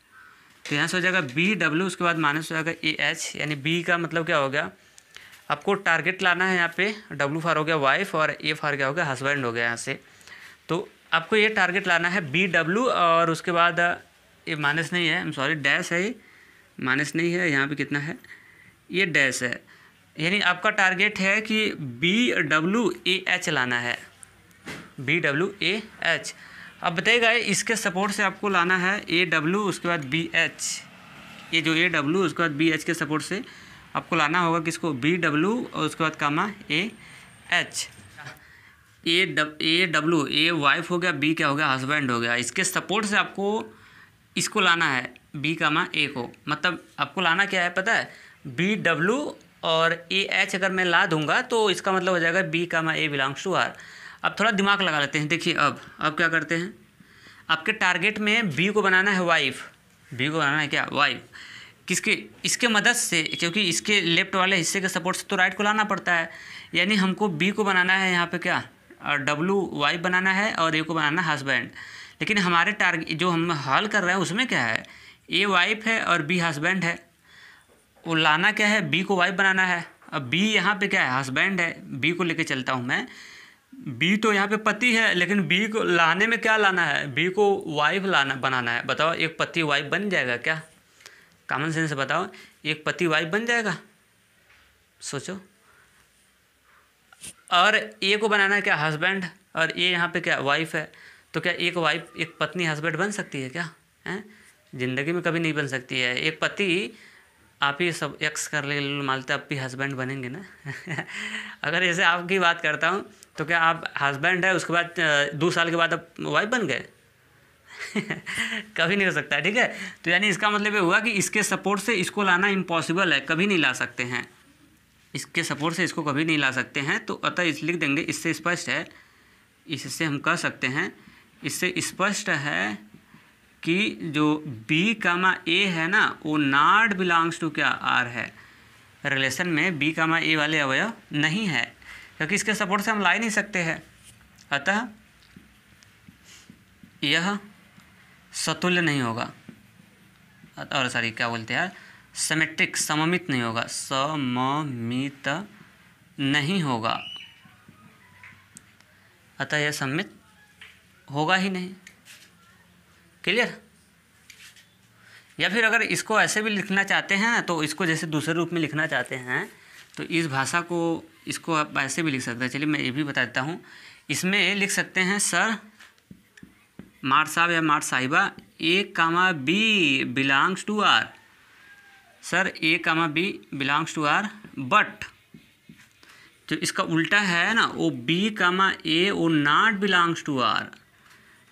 तो यहाँ से हो जाएगा बी डब्ल्यू, उसके बाद माइनस हो जाएगा ए एच। यानी बी का मतलब क्या हो गया? आपको टारगेट लाना है यहाँ पे। डब्ल्यू फॉर हो गया वाइफ, और ए फॉर क्या हो गया? हस्बैंड हो गया यहाँ से। तो आपको ये टारगेट लाना है बी डब्ल्यू, और उसके बाद ये माइनस नहीं है, आई एम सॉरी, डैश है, ये माइनस नहीं है, यहाँ पे कितना है? ये डैश है। यानी आपका टारगेट है कि बी डब्ल्यू ए एच लाना है, बी डब्ल्यू ए एच। अब बताइएगा इसके सपोर्ट से आपको लाना है ए डब्ल्यू, उसके बाद बी एच। ये जो ए डब्ल्यू उसके बाद बी एच के सपोर्ट से आपको लाना होगा किसको? बी डब्ल्यू, और उसके बाद comma A H. A W, A wife हो गया, बी क्या हो गया, हस्बैंड हो गया। इसके सपोर्ट से आपको इसको लाना है बी कामा ए को, मतलब आपको लाना क्या है पता है, बी डब्लू और ए एच अगर मैं ला दूंगा तो इसका मतलब हो जाएगा b comma A belongs to r. अब थोड़ा दिमाग लगा लेते हैं। देखिए अब क्या करते हैं, आपके टारगेट में बी को बनाना है वाइफ, बी को बनाना है क्या, वाइफ। किसके, इसके मदद से, क्योंकि इसके लेफ्ट वाले हिस्से के सपोर्ट से तो राइट को लाना पड़ता है। यानी हमको बी को बनाना है यहाँ पे क्या, डब्लू वाइफ बनाना है और ए को बनाना है हस्बैंड। लेकिन हमारे टारगेट जो हम हल कर रहे हैं उसमें क्या है, ए वाइफ है और बी हस्बैंड है। वो लाना क्या है, बी को वाइफ बनाना है। अब बी यहाँ पे क्या है, हस्बैंड है। बी को लेके चलता हूँ मैं, बी तो यहाँ पे पति है, लेकिन बी को लाने में क्या लाना है, बी को वाइफ लाना बनाना है। बताओ एक पति वाइफ बन जाएगा क्या, कॉमन सेंस से बताओ, एक पति वाइफ बन जाएगा, सोचो। और ए को बनाना है क्या, हस्बैंड, और ए यहाँ पे क्या वाइफ है। तो क्या एक वाइफ, एक पत्नी हस्बैंड बन सकती है क्या, हैं, ज़िंदगी में कभी नहीं बन सकती है। एक पति, आप ही सब एक्स कर ले मानते, आप भी हस्बैंड बनेंगे ना अगर ऐसे आपकी बात करता हूँ तो क्या आप हस्बैंड है, उसके बाद 2 साल के बाद आप वाइफ बन गए कभी नहीं हो सकता, ठीक है। तो यानी इसका मतलब ये हुआ कि इसके सपोर्ट से इसको लाना इम्पॉसिबल है, कभी नहीं ला सकते हैं, इसके सपोर्ट से इसको कभी नहीं ला सकते हैं। तो अतः इस लिख देंगे, इससे स्पष्ट है, इससे हम कह सकते हैं, इससे स्पष्ट है कि जो बी कामा ए है ना, वो नॉट बिलोंग्स टू क्या, आर है। रिलेशन में बी कामा ए वाले अवयव नहीं है, क्योंकि इसके सपोर्ट से हम ला ही नहीं सकते हैं। अतः यह सतुल्य नहीं होगा, और सॉरी क्या बोलते हैं यार, सिमेट्रिक, सममित नहीं होगा, सममित नहीं होगा। अतः यह सममित होगा ही नहीं। क्लियर। या फिर अगर इसको ऐसे भी लिखना चाहते हैं तो इसको जैसे दूसरे रूप में लिखना चाहते हैं तो इस भाषा को, इसको आप ऐसे भी लिख सकते हैं। चलिए मैं ये भी बता देता हूँ। इसमें लिख सकते हैं, सर मार साहब या मार साहिबा, A comma B belongs to R. Sir A comma B belongs to are, but जो इसका उल्टा है ना, वो बी कामा ए वो नॉट बिलोंग्स टू आर।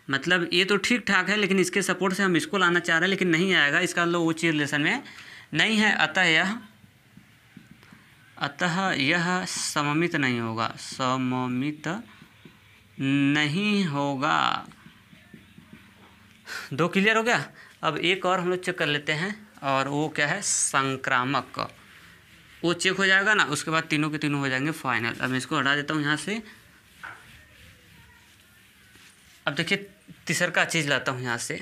मतलब ये तो ठीक ठाक है, लेकिन इसके सपोर्ट से हम इसको लाना चाह रहे हैं, लेकिन नहीं आएगा, इसका मतलब वो चीज रिलेशन में नहीं है। अतः यह सममित नहीं होगा, सममित नहीं होगा। 2 क्लियर हो गया। अब एक और हम लोग चेक कर लेते हैं, और वो क्या है, संक्रामक। वो चेक हो जाएगा ना, उसके बाद तीनों के तीनों हो जाएंगे फाइनल। अब मैं इसको हटा देता हूँ यहाँ से। अब देखिए तीसरा चीज़ लाता हूँ यहाँ से।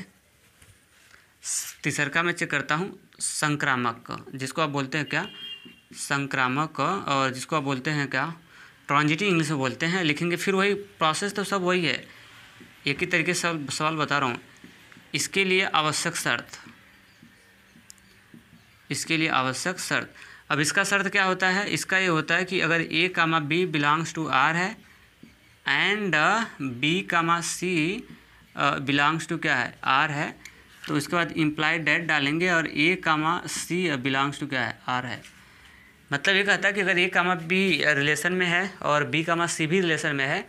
तीसरा मैं चेक करता हूँ, संक्रामक, जिसको आप बोलते हैं क्या, संक्रामक, और जिसको आप बोलते हैं क्या, ट्रांजिटिव इंग्लिश में बोलते हैं। लिखेंगे फिर वही प्रोसेस, तो सब वही है, एक ही तरीके से सवाल बता रहा हूँ। इसके लिए आवश्यक शर्त, इसके लिए आवश्यक शर्त। अब इसका शर्त क्या होता है, इसका ये होता है कि अगर a comma B belongs to r है and b comma c belongs to क्या है, आर है, तो इसके बाद इम्प्लाइड डेट डालेंगे और ए कामा सी बिलोंग्स टू क्या है, आर है। मतलब ये कहता है कि अगर ए कामा बी रिलेशन में है और बी कामा सी भी रिलेशन में है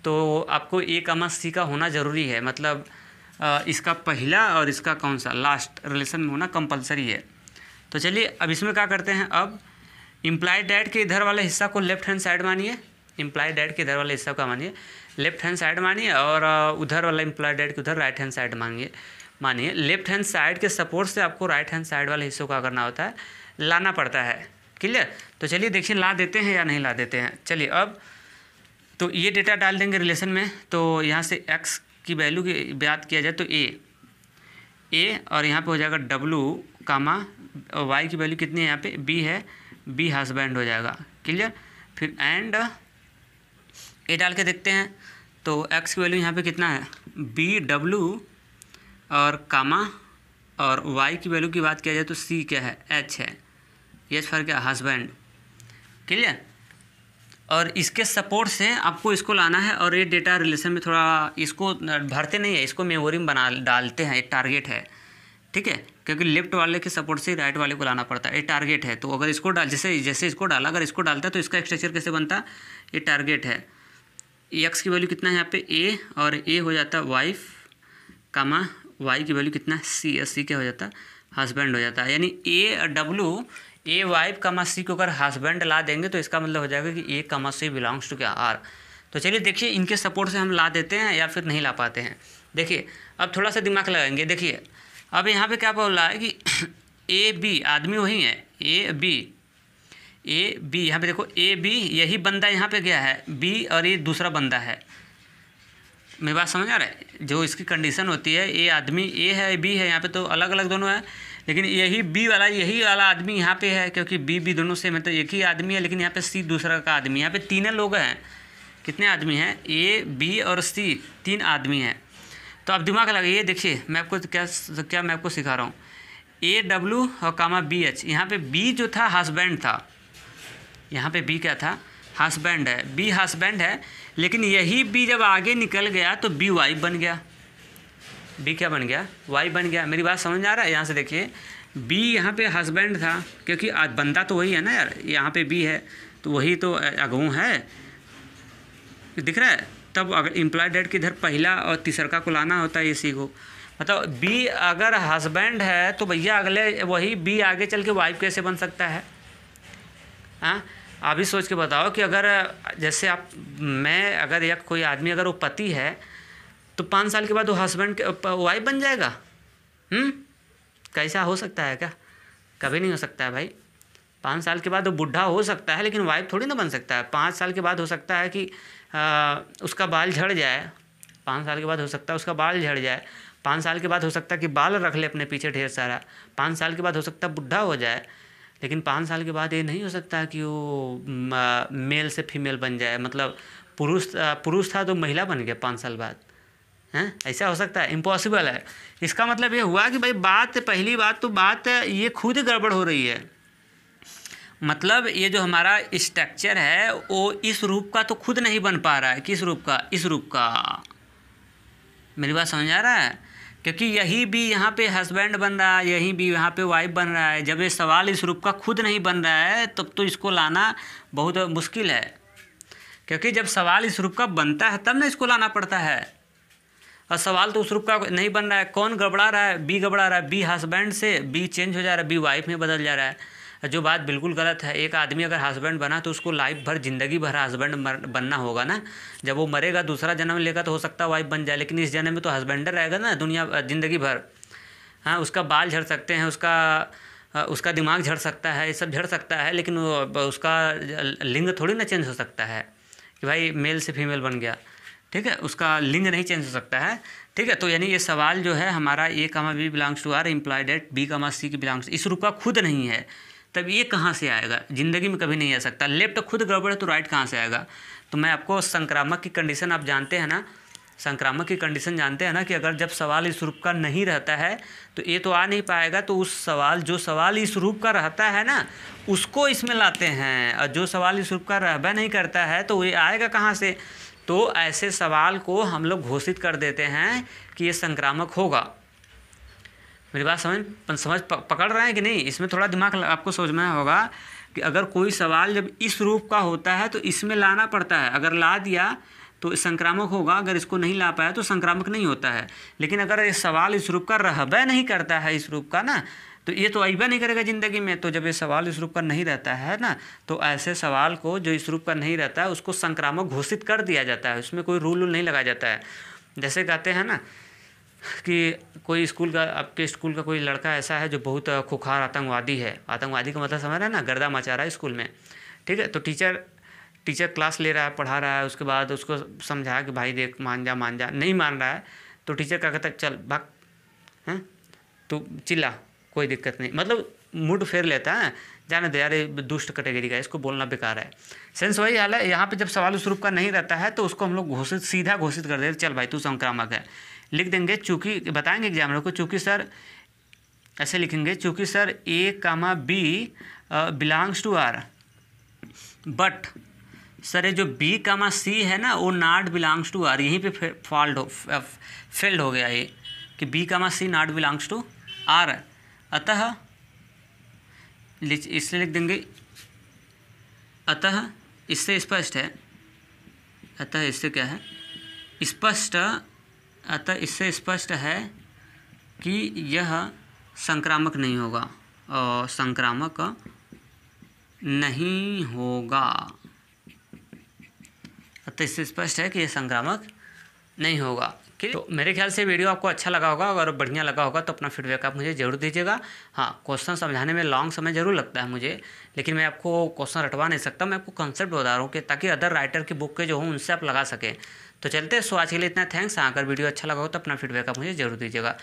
तो आपको ए कामा सी का होना ज़रूरी है। मतलब इसका पहला और इसका कौन सा, लास्ट रिलेशन में होना कंपलसरी है। तो चलिए अब इसमें क्या करते हैं, अब इम्प्लाइड डेट के इधर वाले हिस्सा को लेफ्ट हैंड साइड मानिए, इम्प्लाइड डेट के इधर वाले हिस्सा का मानिए लेफ्ट हैंड साइड मानिए, और उधर वाला इम्प्लाइड डेट के उधर राइट हैंड साइड मानिए। लेफ्ट हैंड साइड के सपोर्ट से आपको राइट हैंड साइड वाले हिस्सों का करना होता है, लाना पड़ता है। क्लियर। तो चलिए देखिए ला देते हैं या नहीं ला देते हैं। चलिए अब तो ये डेटा डाल देंगे रिलेशन में। तो यहाँ से एक्स की वैल्यू की बात किया जाए तो ए और यहाँ पे हो जाएगा डब्लू कामा, वाई की वैल्यू कितनी है यहाँ पे, बी है, बी हस्बैंड हो जाएगा। क्लियर। फिर एंड ए डाल के देखते हैं तो एक्स की वैल्यू यहाँ पे कितना है, बी डब्लू और कामा, और वाई की वैल्यू की बात किया जाए तो सी क्या है, एच है, एच फॉर क्या, हस्बैंड। क्लियर। और इसके सपोर्ट से आपको इसको लाना है, और ये डेटा रिलेशन में थोड़ा इसको भरते नहीं है, इसको मेमोरी में बना डालते हैं, एक टारगेट है, ठीक है, क्योंकि लेफ्ट वाले के सपोर्ट से राइट वाले को लाना पड़ता है, ये टारगेट है। तो अगर इसको डाल, जैसे इसको डाला, अगर इसको डालता है तो इसका स्ट्रक्चर कैसे बनता, ये टारगेट है। एक्स की वैल्यू कितना है यहाँ पे ए, और ए हो जाता है वाइफ कामा वाई की वैल्यू कितना है सी, सी क्या हो जाता है हस्बैंड हो जाता है। यानी ए डब्ल्यू ए वाइफ कामा सी को अगर हस्बैंड ला देंगे तो इसका मतलब हो जाएगा कि ए कामा सी बिलोंग्स टू क्या आर। तो चलिए देखिए इनके सपोर्ट से हम ला देते हैं या फिर नहीं ला पाते हैं। देखिए अब थोड़ा सा दिमाग लगाएंगे। देखिए अब यहाँ पे क्या बोल रहा है कि ए बी आदमी वही है, ए बी यहाँ पे देखो ए बी यही बंदा यहाँ पे गया है बी, और ये दूसरा बंदा है। मेरी बात समझ आ रहा है? जो इसकी कंडीशन होती है ए आदमी ए है बी है, यहाँ पे तो अलग अलग दोनों है, लेकिन यही बी वाला यही वाला आदमी यहाँ पे है, क्योंकि बी दोनों से मतलब एक ही आदमी है, लेकिन यहाँ पे सी दूसरा का आदमी। यहाँ पे तीन लोग हैं। कितने आदमी हैं? ए बी और सी, तीन आदमी हैं। तो अब दिमाग लगाइए। देखिए मैं आपको क्या मैं आपको सिखा रहा हूँ। ए डब्ल्यू और कामा बी एच, यहाँ पे बी जो था हस्बैंड था, यहाँ पे बी क्या था हस्बैंड है, बी हस्बैंड है, लेकिन यही बी जब आगे निकल गया तो बी वाइफ बन गया। बी क्या बन गया? वाइफ बन गया। मेरी बात समझ आ रहा है? यहाँ से देखिए बी यहाँ पे हस्बैंड था, क्योंकि बंदा तो वही है ना यार, यहाँ पे बी है तो वही तो अगू है, दिख रहा है? तब अगर इम्प्लॉय डेट के इधर पहला और तीसरा को लाना होता है इसी को। मतलब बी अगर हस्बैंड है तो भैया अगले वही बी आगे चल के वाइफ कैसे बन सकता है? हाँ अभी सोच के बताओ कि अगर जैसे मैं अगर या कोई आदमी अगर वो पति है तो 5 साल के बाद वो हस्बैंड वाइफ बन जाएगा? कैसा हो सकता है क्या? कभी नहीं हो सकता है भाई। 5 साल के बाद वो बुढ़ा हो सकता है, लेकिन वाइफ थोड़ी ना बन सकता है। 5 साल के बाद हो सकता है कि उसका बाल झड़ जाए, 5 साल के बाद हो सकता है उसका बाल झड़ जाए, 5 साल के बाद हो सकता है कि बाल रख ले अपने पीछे ढेर सारा, 5 साल के बाद हो सकता है बुढ़ा हो जाए, लेकिन 5 साल के बाद ये नहीं हो सकता कि वो मेल से फीमेल बन जाए। मतलब पुरुष था तो महिला बन गया 5 साल बाद, हैं? ऐसा हो सकता है? इम्पॉसिबल है। इसका मतलब ये हुआ कि भाई पहली बात तो ये खुद गड़बड़ हो रही है। मतलब ये जो हमारा स्ट्रक्चर है वो इस रूप का तो खुद नहीं बन पा रहा है। किस रूप का? इस रूप का। मेरी बात समझ आ रहा है? क्योंकि यही भी यहाँ पे हस्बैंड बन रहा है, यही भी यहाँ पे वाइफ बन रहा है। जब ये सवाल इस रूप का खुद नहीं बन रहा है तब तो इसको लाना बहुत मुश्किल है, क्योंकि जब सवाल इस रूप का बनता है तब ना इसको लाना पड़ता है, और सवाल तो उस रूप का नहीं बन रहा है। कौन गड़बड़ा रहा है? बी गड़बड़ा रहा है। बी हस्बैंड से बी चेंज हो जा रहा है, बी वाइफ में बदल जा रहा है, जो बात बिल्कुल गलत है। एक आदमी अगर हस्बैंड बना तो उसको लाइफ भर ज़िंदगी भर हस्बैंड बनना होगा ना। जब वो मरेगा दूसरा जन्म लेगा तो हो सकता है वाइफ बन जाए, लेकिन इस जन्म में तो हस्बैंड रहेगा ना दुनिया ज़िंदगी भर। हाँ उसका बाल झड़ सकते हैं, उसका दिमाग झड़ सकता है, ये सब झड़ सकता है, लेकिन उसका लिंग थोड़ी ना चेंज हो सकता है कि भाई मेल से फीमेल बन गया। ठीक है, उसका लिंग नहीं चेंज हो सकता है। ठीक है, तो यानी ये सवाल जो है हमारा A comma B belongs to R employed at B comma C की बिलोंग्स, इस रूप का खुद नहीं है, तब ये कहाँ से आएगा? ज़िंदगी में कभी नहीं आ सकता। लेफ्ट खुद गड़बड़ है तो राइट कहाँ से आएगा? तो मैं आपको संक्रामक की कंडीशन आप जानते हैं ना, संक्रामक की कंडीशन जानते हैं ना, कि अगर जब सवाल इस रूप का नहीं रहता है तो ये तो आ नहीं पाएगा। तो उस जो सवाल इस रूप का रहता है ना उसको इसमें लाते हैं, और जो सवाल इस रूप का रहबा नहीं करता है तो ये आएगा कहाँ से? तो ऐसे सवाल को हम लोग घोषित कर देते हैं कि ये संक्रामक होगा। मेरी बात समझ पकड़ रहे हैं कि नहीं? इसमें थोड़ा दिमाग आपको समझना होगा कि अगर कोई सवाल जब इस रूप का होता है तो इसमें लाना पड़ता है। अगर ला दिया तो संक्रामक होगा, अगर इसको नहीं ला पाया तो संक्रामक नहीं होता है। लेकिन अगर ये सवाल इस रूप का रहबा नहीं करता है इस रूप का ना, तो ये तो अइबा नहीं करेगा ज़िंदगी में। तो जब ये सवाल इस रूप का नहीं रहता है ना, तो ऐसे सवाल को जो इस रूप का नहीं रहता है उसको संक्रामक घोषित कर दिया जाता है। उसमें कोई रूल नहीं लगाया जाता है। जैसे कहते हैं ना कि कोई स्कूल का, आपके स्कूल का कोई लड़का ऐसा है जो बहुत खुखार आतंकवादी है। आतंकवादी का मतलब समझ रहे हैं ना? गर्दा मचा रहा है स्कूल में। ठीक है, तो टीचर क्लास ले रहा है, पढ़ा रहा है, उसके बाद उसको समझाया कि भाई देख मान जा, नहीं मान रहा है तो टीचर क्या कहता है, चल भाग, हैं तो चिल्ला, कोई दिक्कत नहीं। मतलब मूड फेर लेता है, जाने दे यार ये दुष्ट कैटेगरी का, इसको बोलना बेकार है। सेंस वही हाल है। यहाँ पे जब सवाल उस रूप का नहीं रहता है तो उसको हम लोग सीधा घोषित कर देते, चल भाई तू संक्रामक है। लिख देंगे, चूँकि बताएंगे एग्जामिनर को, चूँकि सर ऐसे लिखेंगे, चूँकि sir A comma B belongs to are, but sir ये जो बी कामा सी है ना वो नॉट बिलोंग्स टू आर। यहीं पे फेल्ड हो गया ये कि b comma c not belongs to r. अतः इससे लिख देंगे, अतः इससे स्पष्ट है अतः इससे क्या है स्पष्ट, अतः इससे स्पष्ट है कि यह संक्रामक नहीं होगा और संक्रामक नहीं होगा। अतः इससे स्पष्ट है कि यह संक्रामक नहीं होगा। तो मेरे ख्याल से वीडियो आपको अच्छा लगा होगा, अगर बढ़िया लगा होगा तो अपना फीडबैक आप मुझे ज़रूर दीजिएगा। हाँ, क्वेश्चन समझाने में लॉन्ग समय ज़रूर लगता है मुझे, लेकिन मैं आपको क्वेश्चन रटवा नहीं सकता, मैं आपको कॉन्सेप्ट बता रहा हूँ कि ताकि अदर राइटर की बुक के जो हों उनसे आप लगा सकें। तो चलते हैं। सो आज के लिए इतना, थैंक्स। हाँ, अगर वीडियो अच्छा लगा हो तो अपना फीडबैक आप मुझे ज़रूर दीजिएगा।